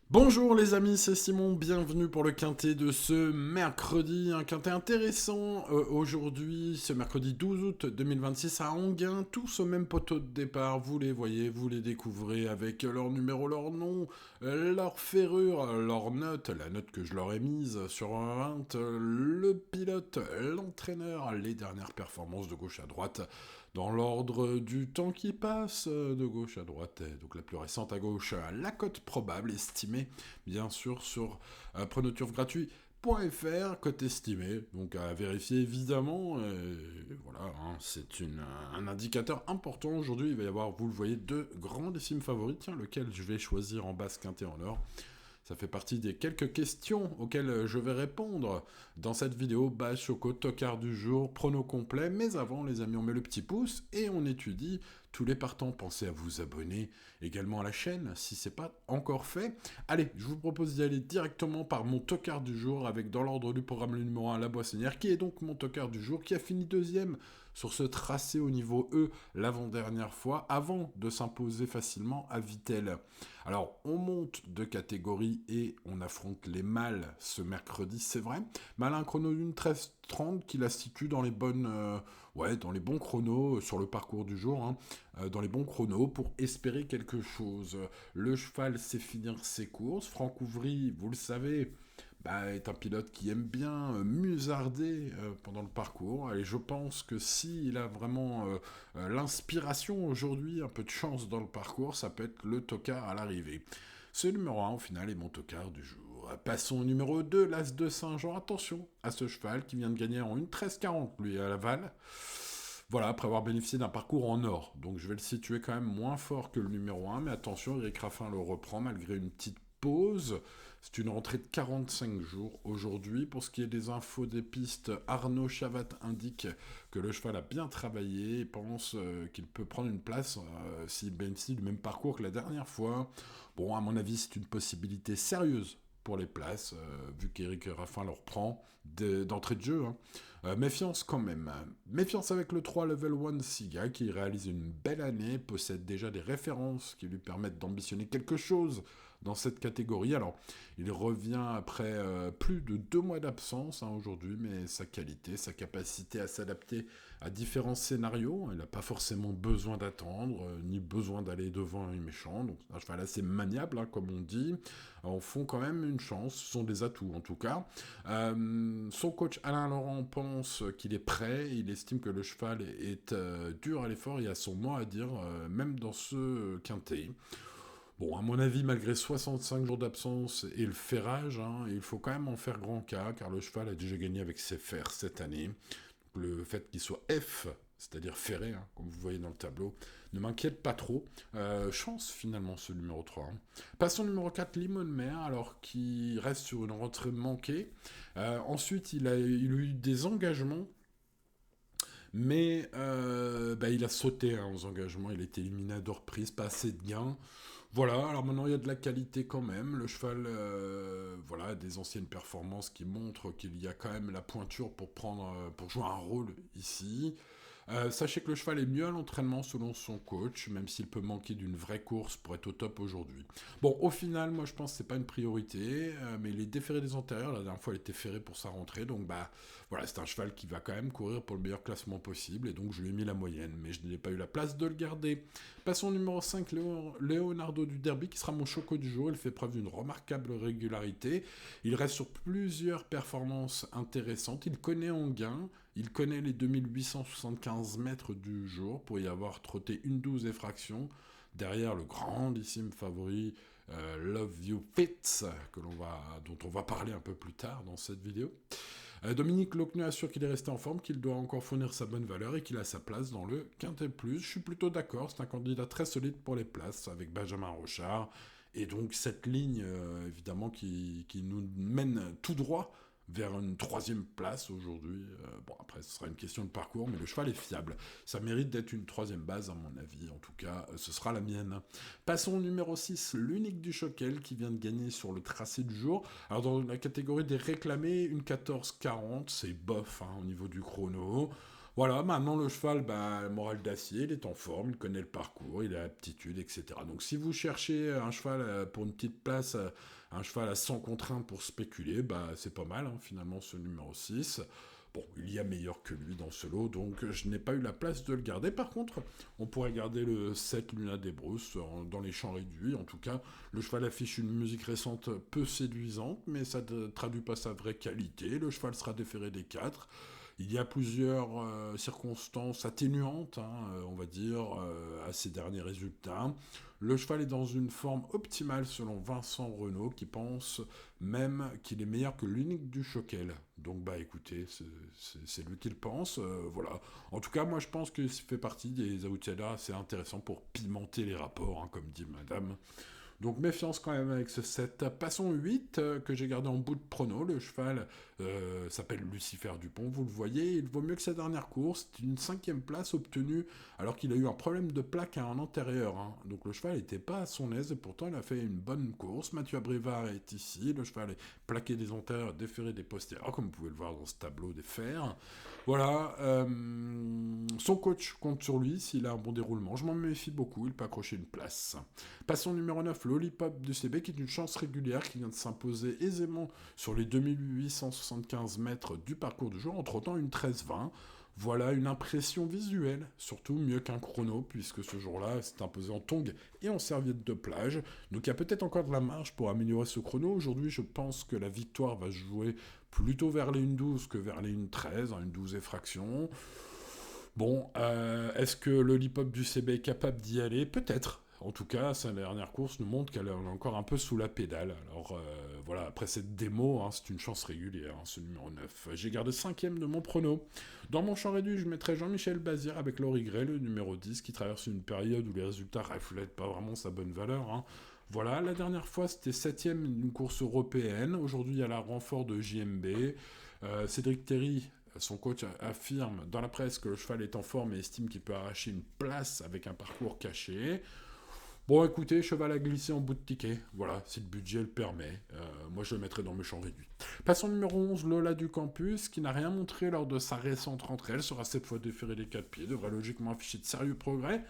Bonjour les amis, c'est Simon, bienvenue pour le quintet de ce mercredi, un quintet intéressant aujourd'hui, ce mercredi 12 août 2026 à Anguin, tous au même poteau de départ, vous les voyez, vous les découvrez avec leur numéro, leur nom, leur ferrure, leur note, la note que je leur ai mise sur un 20, le pilote, l'entraîneur, les dernières performances de gauche à droite, dans l'ordre du temps qui passe, de gauche à droite, et donc la plus récente à gauche, la cote probable estimée, bien sûr, sur pronoturfgratuit.fr, cote estimée, donc à vérifier évidemment, voilà, hein, c'est un indicateur important aujourd'hui, il va y avoir, vous le voyez, deux grandissimes favoris, tiens, lequel je vais choisir en basse quintet en or. Ça fait partie des quelques questions auxquelles je vais répondre dans cette vidéo. Bas, Choco, Tocard du jour, prono complet. Mais avant, les amis, on met le petit pouce et on étudie tous les partants. Pensez à vous abonner également à la chaîne si ce n'est pas encore fait. Allez, je vous propose d'y aller directement par mon Tocard du jour avec dans l'ordre du programme le numéro 1, la Boissonnière, qui est donc mon Tocard du jour, qui a fini deuxième sur ce tracé au niveau E l'avant-dernière fois, avant de s'imposer facilement à Vittel. Alors, on monte de catégorie et on affronte les mâles ce mercredi, c'est vrai. Mal un chrono d'une 13:30 qui la situe dans les bonnes, dans les bons chronos sur le parcours du jour, hein, dans les bons chronos pour espérer quelque chose. Le cheval sait finir ses courses. Franck Ouvry, vous le savez, est un pilote qui aime bien musarder pendant le parcours. Et je pense que s'il a vraiment l'inspiration aujourd'hui, un peu de chance dans le parcours, ça peut être le tocard à l'arrivée. Ce numéro 1, au final, est mon tocard du jour. Passons au numéro 2, l'As de Saint-Jean. Attention à ce cheval qui vient de gagner en 1:13:40, lui, à Laval. Voilà, après avoir bénéficié d'un parcours en or. Donc je vais le situer quand même moins fort que le numéro 1, mais attention, Eric Raffin le reprend malgré une petite pause. C'est une rentrée de 45 jours aujourd'hui. Pour ce qui est des infos des pistes, Arnaud Chavat indique que le cheval a bien travaillé et pense qu'il peut prendre une place s'il bénéficie du même parcours que la dernière fois. Bon, à mon avis, c'est une possibilité sérieuse pour les places, vu qu'Éric Raffin leur prend d'entrée de jeu. Hein. Méfiance quand même. Méfiance avec le 3 Level 1 Siga qui réalise une belle année, possède déjà des références qui lui permettent d'ambitionner quelque chose dans cette catégorie. Alors, il revient après plus de 2 mois d'absence aujourd'hui, mais sa qualité, sa capacité à s'adapter à différents scénarios, il n'a pas forcément besoin d'attendre, ni besoin d'aller devant un méchant. Donc, un cheval assez maniable, hein, comme on dit, en font quand même une chance, ce sont des atouts en tout cas. Son coach Alain Laurent pense qu'il est prêt, il estime que le cheval est dur à l'effort et a son mot à dire, même dans ce quintet. Bon, à mon avis, malgré 65 jours d'absence et le ferrage, hein, il faut quand même en faire grand cas, car le cheval a déjà gagné avec ses fers cette année. Le fait qu'il soit F, c'est-à-dire ferré, hein, comme vous voyez dans le tableau, ne m'inquiète pas trop. Chance finalement ce numéro 3. Hein. Passons au numéro 4, Limon Mer, alors qui reste sur une rentrée manquée. Ensuite, il a eu des engagements, mais il a sauté hein, aux engagements, il a été éliminé à deux reprises, pas assez de gains. Voilà, alors maintenant il y a de la qualité quand même. Le cheval, voilà, des anciennes performances qui montrent qu'il y a quand même la pointure pour jouer un rôle ici. Sachez que le cheval est mieux à l'entraînement selon son coach, même s'il peut manquer d'une vraie course pour être au top aujourd'hui. Bon, au final, moi je pense que c'est pas une priorité, mais il est déféré des antérieurs. La dernière fois, il était ferré pour sa rentrée, donc voilà, c'est un cheval qui va quand même courir pour le meilleur classement possible, et donc je lui ai mis la moyenne, mais je n'ai pas eu la place de le garder. Passons au numéro 5, Leonardo du Derby, qui sera mon choco du jour. Il fait preuve d'une remarquable régularité. Il reste sur plusieurs performances intéressantes. Il connaît Anguin, il connaît les 2875 mètres du jour pour y avoir trotté une 12 effractions. Derrière le grandissime favori Love You Fits, dont on va parler un peu plus tard dans cette vidéo. Dominique Lochneux assure qu'il est resté en forme, qu'il doit encore fournir sa bonne valeur et qu'il a sa place dans le Quintet Plus. Je suis plutôt d'accord, c'est un candidat très solide pour les places avec Benjamin Rochard. Et donc cette ligne, évidemment, qui nous mène tout droit vers une troisième place aujourd'hui. Bon, après, ce sera une question de parcours, mais le cheval est fiable. Ça mérite d'être une troisième base, à mon avis. En tout cas, ce sera la mienne. Passons au numéro 6, l'unique du Choquel, qui vient de gagner sur le tracé du jour. Alors, dans la catégorie des réclamés, une 14:40, c'est bof hein, au niveau du chrono. Voilà, maintenant le cheval, moral d'acier, il est en forme, il connaît le parcours, il a l'aptitude, etc. Donc si vous cherchez un cheval pour une petite place, un cheval à 100 contraintes pour spéculer, c'est pas mal, hein, finalement, ce numéro 6. Bon, il y a meilleur que lui dans ce lot, donc je n'ai pas eu la place de le garder. Par contre, on pourrait garder le 7 Luna des Brousses dans les champs réduits. En tout cas, le cheval affiche une musique récente peu séduisante, mais ça ne traduit pas sa vraie qualité. Le cheval sera déféré des 4. Il y a plusieurs circonstances atténuantes, hein, on va dire, à ces derniers résultats. Le cheval est dans une forme optimale selon Vincent Renaud, qui pense même qu'il est meilleur que l'unique du Choquel. Donc écoutez, c'est lui qui le pense, voilà. En tout cas, moi je pense qu'il fait partie des outsiders assez intéressants pour pimenter les rapports, hein, comme dit madame. Donc méfiance quand même avec ce 7. Passons au 8 que j'ai gardé en bout de prono. Le cheval s'appelle Lucifer Dupont, vous le voyez. Il vaut mieux que sa dernière course. C'est une 5e place obtenue alors qu'il a eu un problème de plaque en antérieur. Hein. Donc le cheval n'était pas à son aise et pourtant il a fait une bonne course. Mathieu Abrivard est ici. Le cheval est plaqué des antérieurs, déféré des postérieurs, comme vous pouvez le voir dans ce tableau des fers. Voilà, son coach compte sur lui s'il a un bon déroulement. Je m'en méfie beaucoup, il peut accrocher une place. Passons au numéro 9, Lollipop du CB, qui est une chance régulière, qui vient de s'imposer aisément sur les 2875 mètres du parcours du jour, en trottant une 13-20. Voilà une impression visuelle, surtout mieux qu'un chrono, puisque ce jour-là, c'est imposé en tongs et en serviette de plage. Donc il y a peut-être encore de la marge pour améliorer ce chrono. Aujourd'hui, je pense que la victoire va se jouer plutôt vers les 1,12 que vers les 1,13, hein, 1,12 et fraction. Bon, est-ce que le Lollipop du CB est capable d'y aller? Peut-être. En tout cas, sa dernière course nous montre qu'elle est encore un peu sous la pédale. Alors voilà, après cette démo, hein, c'est une chance régulière, hein, ce numéro 9. J'ai gardé 5e de mon prono. Dans mon champ réduit, je mettrai Jean-Michel Bazir avec Laurie Gray, le numéro 10, qui traverse une période où les résultats reflètent pas vraiment sa bonne valeur. Hein. Voilà, la dernière fois, c'était 7e d'une course européenne. Aujourd'hui, il y a la renfort de JMB. Cédric Terry, son coach, affirme dans la presse que le cheval est en forme et estime qu'il peut arracher une place avec un parcours caché. Bon, écoutez, cheval à glisser en bout de ticket. Voilà, si le budget le permet. Moi, je le mettrai dans mes champs réduits. Passons numéro 11, Lola du Campus, qui n'a rien montré lors de sa récente rentrée. Elle sera cette fois déférée des 4 pieds, devrait logiquement afficher de sérieux progrès.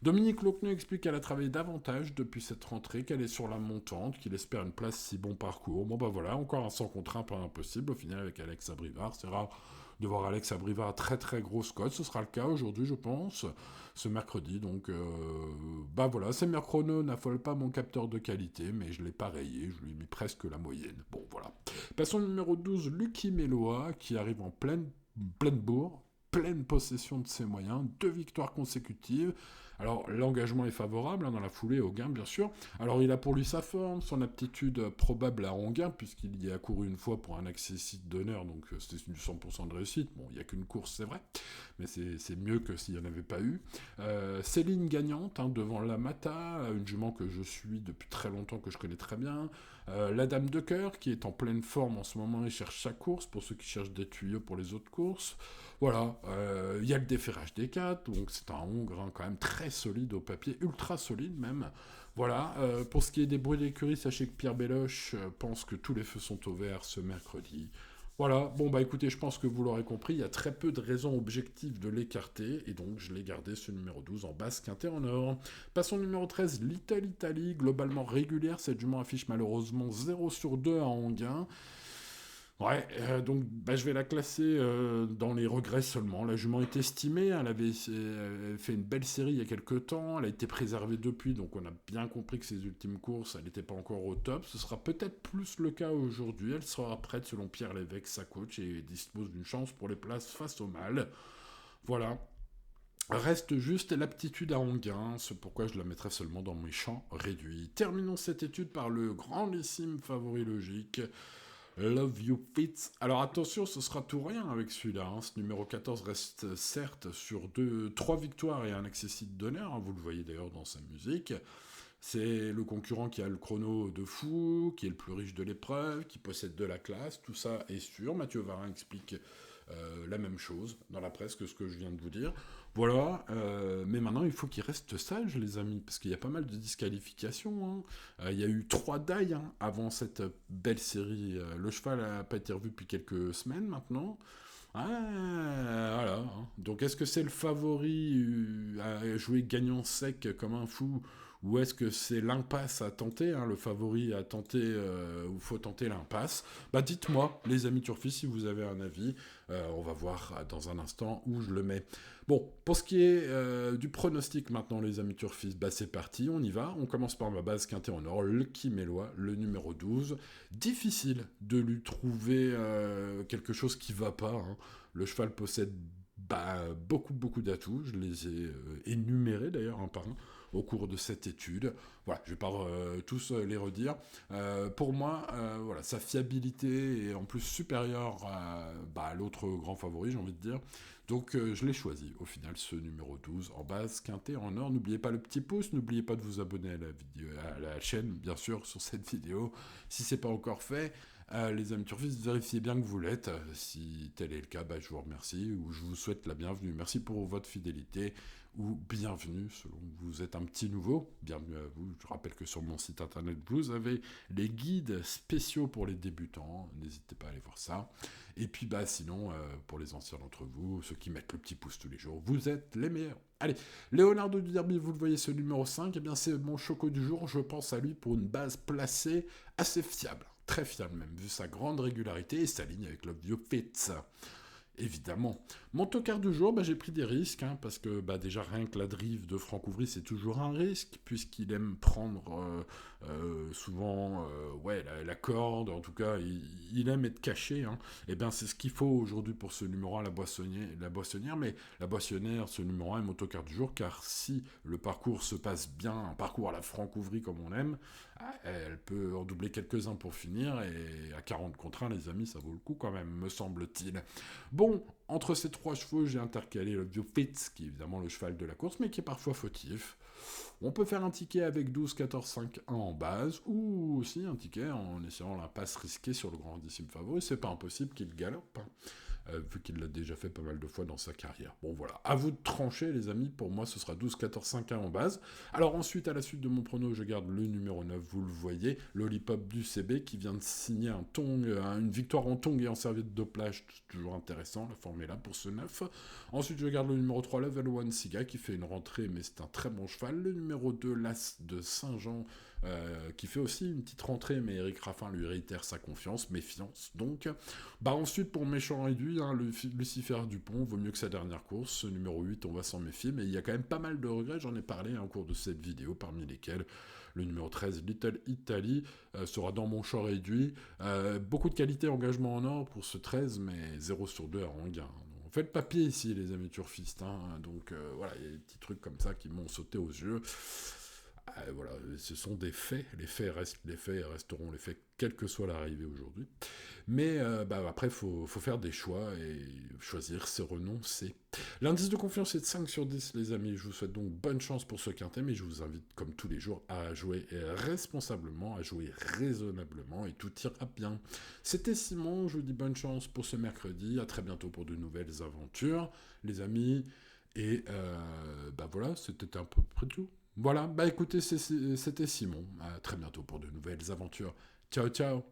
Dominique Locneux explique qu'elle a travaillé davantage depuis cette rentrée, qu'elle est sur la montante, qu'il espère une place si bon parcours. Bon voilà, encore un sans contraint pas impossible au final avec Alex Abrivard. C'est rare de voir Alex Abrivard à très très grosse cote. Ce sera le cas aujourd'hui, je pense, ce mercredi. Donc voilà, ces chrono n'affolent pas mon capteur de qualité, mais je l'ai pas rayé, je lui ai mis presque la moyenne. Bon voilà. Passons au numéro 12, Lucky Meloa, qui arrive en pleine bourre, pleine possession de ses moyens, 2 victoires consécutives. Alors, l'engagement est favorable, hein, dans la foulée au gain, bien sûr. Alors, il a pour lui sa forme, son aptitude probable à en gain, puisqu'il y a couru une fois pour un accessite d'honneur, donc c'était du 100% de réussite. Bon, il n'y a qu'une course, c'est vrai, mais c'est mieux que s'il n'y en avait pas eu. Céline gagnante, hein, devant la Mata, une jument que je suis depuis très longtemps, que je connais très bien. La Dame de Cœur, qui est en pleine forme en ce moment et cherche sa course, pour ceux qui cherchent des tuyaux pour les autres courses. Voilà, il y a le déferrage des 4, donc c'est un Hongre, hein, quand même très solide au papier, ultra solide même. Voilà, pour ce qui est des bruits d'écurie, sachez que Pierre Belloche pense que tous les feux sont au vert ce mercredi. Voilà, bon écoutez, je pense que vous l'aurez compris, il y a très peu de raisons objectives de l'écarter, et donc je l'ai gardé ce numéro 12 en basse, quintet en or. Passons au numéro 13, Little Italy, globalement régulière, cette jument affiche malheureusement 0 sur 2 à Anguin. Ouais, donc je vais la classer dans les regrets seulement. La jument est estimée, elle avait fait une belle série il y a quelques temps, elle a été préservée depuis, donc on a bien compris que ses ultimes courses, elle n'était pas encore au top. Ce sera peut-être plus le cas aujourd'hui, elle sera prête selon Pierre Lévesque, sa coach, et dispose d'une chance pour les places face au mal. Voilà. Reste juste l'aptitude à Anguin, c'est pourquoi je la mettrai seulement dans mes champs réduits. Terminons cette étude par le grandissime favori logique, Love You Fits. Alors attention, ce sera tout rien avec celui-là. Hein. Ce numéro 14 reste certes sur 3 victoires et un accessite d'honneur. Hein. Vous le voyez d'ailleurs dans sa musique. C'est le concurrent qui a le chrono de fou, qui est le plus riche de l'épreuve, qui possède de la classe. Tout ça est sûr. Mathieu Varin explique la même chose dans la presse que ce que je viens de vous dire. Voilà, mais maintenant il faut qu'il reste sage, les amis, parce qu'il y a pas mal de disqualifications. Hein. Il y a eu 3 dailles, hein, avant cette belle série. Le cheval n'a pas été revu depuis quelques semaines maintenant. Ah, voilà, hein. Donc, est-ce que c'est le favori à jouer gagnant sec comme un fou, ou est-ce que c'est l'impasse à tenter, hein, le favori à tenter, ou faut tenter l'impasse? Bah, dites-moi, les amis turfistes, si vous avez un avis. On va voir dans un instant où je le mets. Bon, pour ce qui est du pronostic maintenant, les amis turfistes, bah, c'est parti, on y va. On commence par ma base quintet en or, le Kimélois, le numéro 12. Difficile de lui trouver quelque chose qui va pas, hein. Le cheval possède beaucoup d'atouts. Je les ai énumérés d'ailleurs un par un au cours de cette étude. Voilà, je vais pas tous les redire. Pour moi, voilà, sa fiabilité est en plus supérieure à l'autre grand favori, j'ai envie de dire. Donc je l'ai choisi au final, ce numéro 12 en base, quintet en or. N'oubliez pas le petit pouce, n'oubliez pas de vous abonner à la vidéo, à la chaîne, bien sûr, sur cette vidéo, si c'est pas encore fait. Les amis turfistes, vérifiez bien que vous l'êtes. Si tel est le cas, je vous remercie ou je vous souhaite la bienvenue. Merci pour votre fidélité ou bienvenue selon que vous êtes un petit nouveau. Bienvenue à vous. Je rappelle que sur mon site internet, vous avez les guides spéciaux pour les débutants. N'hésitez pas à aller voir ça. Et puis sinon, pour les anciens d'entre vous, ceux qui mettent le petit pouce tous les jours, vous êtes les meilleurs. Allez, Leonardo du Derby, vous le voyez, ce numéro 5, eh bien c'est mon choco du jour. Je pense à lui pour une base placée assez fiable. Très fiable même, vu sa grande régularité et sa ligne avec Love You Fits. Évidemment. Mon tocard du jour, j'ai pris des risques, hein, parce que déjà rien que la drive de Franck Ouvry, c'est toujours un risque, puisqu'il aime prendre souvent la corde, en tout cas, il aime être caché. Hein. Et bien c'est ce qu'il faut aujourd'hui pour ce numéro 1, la Boissonnière, mais la Boissonnière, ce numéro 1 est mon tocard du jour, car si le parcours se passe bien, un parcours à la Franck Ouvry comme on aime, elle peut en doubler quelques-uns pour finir, et à 40 contre 1, les amis, ça vaut le coup quand même, me semble-t-il. Bon, entre ces trois chevaux, j'ai intercalé le Biofitz, qui est évidemment le cheval de la course, mais qui est parfois fautif. On peut faire un ticket avec 12, 14, 5, 1 en base, ou aussi un ticket en essayant la passe risquée sur le grandissime favori. C'est pas impossible qu'il galope, hein, vu qu'il l'a déjà fait pas mal de fois dans sa carrière. Bon voilà, à vous de trancher les amis, pour moi ce sera 12, 14, 5, 1 en base. Alors ensuite, à la suite de mon prono, je garde le numéro 9, vous le voyez, Lollipop du CB, qui vient de signer une victoire en tong et en serviette de plage, toujours intéressant, la forme est là pour ce 9. Ensuite, je garde le numéro 3, Level 1 Siga, qui fait une rentrée, mais c'est un très bon cheval. Le numéro 2, l'As de Saint-Jean, qui fait aussi une petite rentrée, mais Eric Raffin lui réitère sa confiance, méfiance donc. Ensuite, pour méchant réduit, hein, Lucifer Dupont, vaut mieux que sa dernière course. Ce numéro 8, on va s'en méfier, mais il y a quand même pas mal de regrets, j'en ai parlé au cours de cette vidéo, parmi lesquels le numéro 13, Little Italy, sera dans mon champ réduit. Beaucoup de qualité, engagement en or pour ce 13, mais 0 sur 2 à Ranguin. Faites papier ici, les amis turfistes. Hein. Donc voilà, il y a des petits trucs comme ça qui m'ont sauté aux yeux. Voilà, ce sont des faits. Les faits restent les faits et resteront les faits, quelle que soit l'arrivée aujourd'hui. Mais après, il faut faire des choix et choisir, c'est renoncer. L'indice de confiance est de 5 sur 10, les amis. Je vous souhaite donc bonne chance pour ce quintet, mais je vous invite, comme tous les jours, à jouer responsablement, à jouer raisonnablement, et tout ira bien. C'était Simon, je vous dis bonne chance pour ce mercredi. À très bientôt pour de nouvelles aventures, les amis. Et voilà, c'était à peu près tout. Voilà, écoutez, c'était Simon. À très bientôt pour de nouvelles aventures. Ciao, ciao.